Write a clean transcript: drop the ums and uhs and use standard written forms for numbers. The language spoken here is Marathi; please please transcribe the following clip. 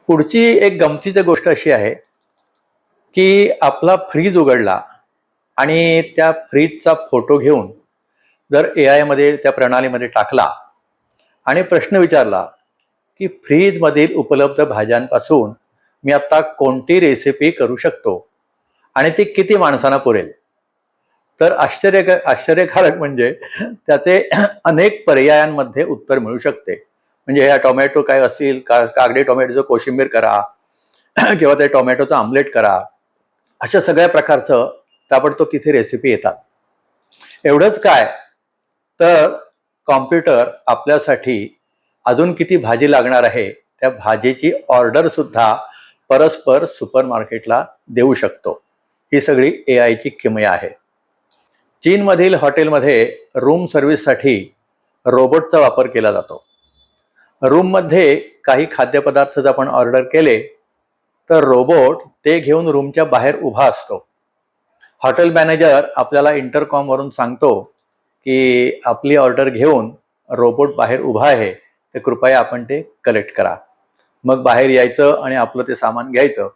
पुढची एक गमतीची गोष्ट अशी आहे की आपला फ्रीज उघडला आणि त्या फ्रीजचा फोटो घेऊन जर AI मध्ये त्या प्रणालीमध्ये टाकला आणि प्रश्न विचारला की फ्रीजमधील उपलब्ध भाज्यांपासून मी आता कोणती रेसिपी करू शकतो आणि ती किती माणसांना पुरेल, तर आश्चर्यकारक म्हणजे त्याचे अनेक पर्यायांमध्ये उत्तर मिळू शकते. म्हणजे ह्या टोमॅटो काय असतील कागडी टोमॅटोचं कोशिंबीर करा किंवा ते टोमॅटोचं आमलेट करा, अशा सगळ्या प्रकारचं ताबडतोब तिथे रेसिपी येतात. एवढंच काय, तर कॉम्प्युटर आपल्यासाठी अजून किती भाजी लागणार आहे त्या भाजीची ऑर्डर सुद्धा परस्पर सुपरमार्केटला देऊ शकतो. ही सगळी AI ची किमया आहे. चीनमधील हॉटेलमध्ये रूम सर्व्हिससाठी रोबोटचा वापर केला जातो. रूममध्ये काही खाद्यपदार्थ जर आपण ऑर्डर केले तर रोबोट ते घेऊन रूमच्या बाहेर उभा असतो. हॉटेल मॅनेजर आपल्याला इंटरकॉमवरून सांगतो की आपली ऑर्डर घेऊन रोबोट बाहेर उभा आहे, तर कृपया आपण ते कलेक्ट करा. मग बाहेर यायचं आणि आपलं ते सामान घ्यायचं